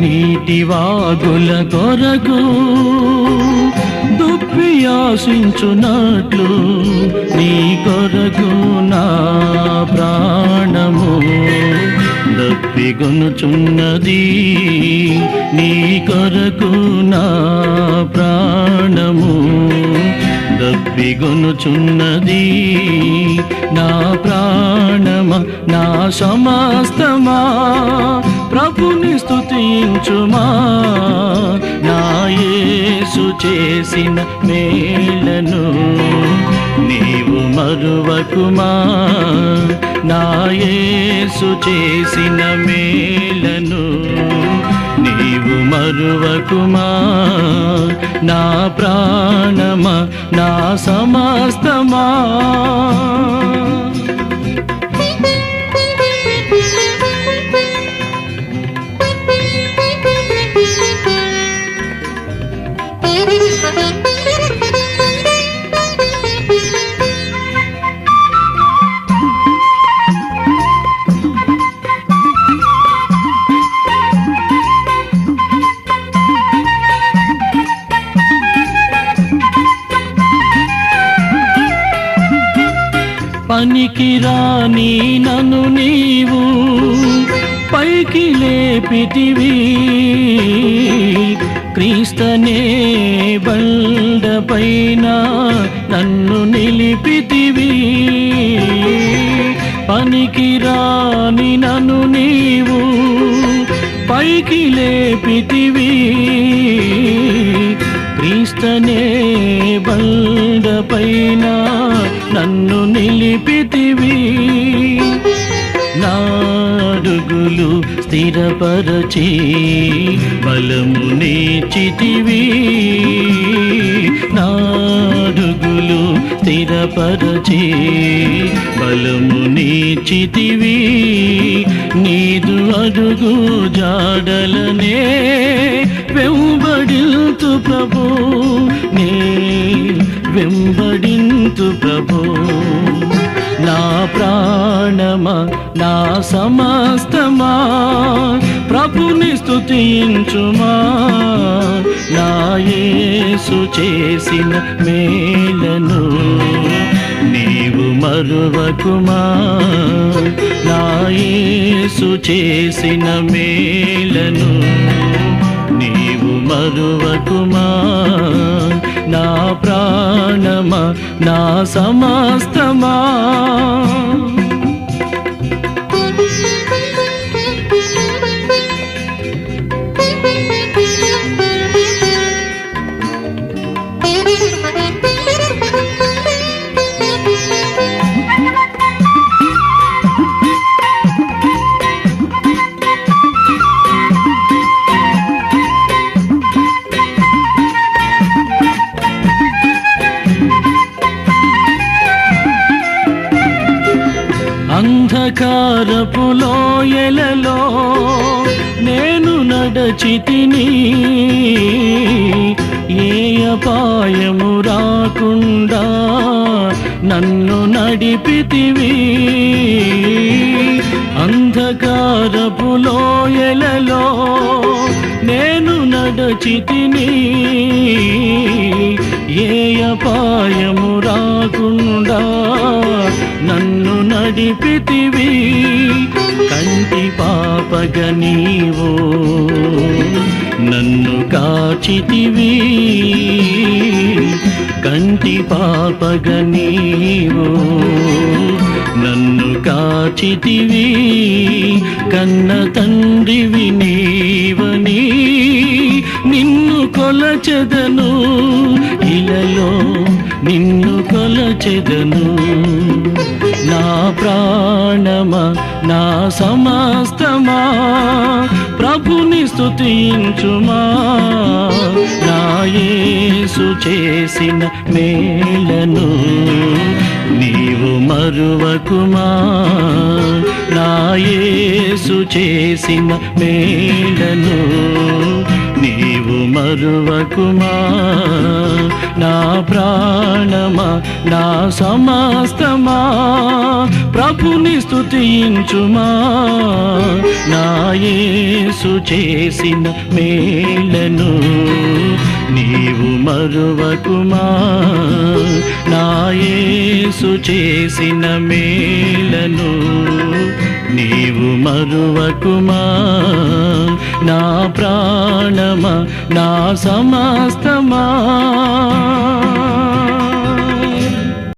నీటి వాగుల కొరకు దుప్పి ఆశించున్నట్లు నీ కొరకు నా ప్రాణము దప్పిగొనుచున్నది. నీ కొరకు నా ప్రాణము దప్పిగొనుచున్నది. నా ప్రాణమ నా సమస్తమా ప్రభుని స్తుతించుమా. నా యేసు చేసిన మేలను నీవు మరువకుమా. నా యేసు చేసిన మేలను నీవు మరువకుమా. నా ప్రాణమా నా సమస్తమా పనికి రాని నన్ను నీవు పైకి లేపితివి. క్రీస్తనే బండపైన నన్ను నిలిపితివి. పనికి రాని నన్ను నీవు పైకి లేపితివి. క్రీస్తనే బండపైన నన్ను నిలిపితివి. నాడుగులు స్థిరపరచి బలము నీచితివి. నాడుగులు స్థిరపరచి బలము నీచితివి. నీదు అడుగు జాడలనే వెంబడింతు ప్రభు. నే వెంబడింతు ప్రభు. నా ప్రాణమా నా సమస్తమా ప్రభుని స్తుతించుమా. నా యేసు చేసిన మేలను నీవు మరువకుమా. నా యేసు చేసిన మేలను నీవు మరువకుమా. నా ప్రాణమా నా సమస్తమా అంధకారపు లోయలలో నేను నడచితిని. ఏ అపాయము రాకుండా నన్ను నడిపితివి. అంధకారపు లోయలలో నేను నడచితిని. ఏ అపాయము రాకుండా నన్ను నడిపితివి. కంటి పాపగ నీవు నన్ను కాచితివి. కంటి పాపగ నీవు నన్ను కాచితివి. కన్న తండ్రివి నీవని నిన్ను కొలచెదను. ఇలలో నిన్ను కొలచెదను. నా ప్రాణమా నా సమస్తమా ప్రభుని స్తుతించుమా నా యేసు చేసిన మేలను నీవు మరువకుమా నా యేసు చేసిన మేలను నీవు మరువకుమా నా ప్రాణమా నా సమస్తమా ప్రభుని స్తుతించుమా నా యేసు చేసిన మేలను నీవు మరువకుమా నా యేసు చేసిన మేలను నీవు మరువకుమా నా ప్రాణమా నా సమస్తమా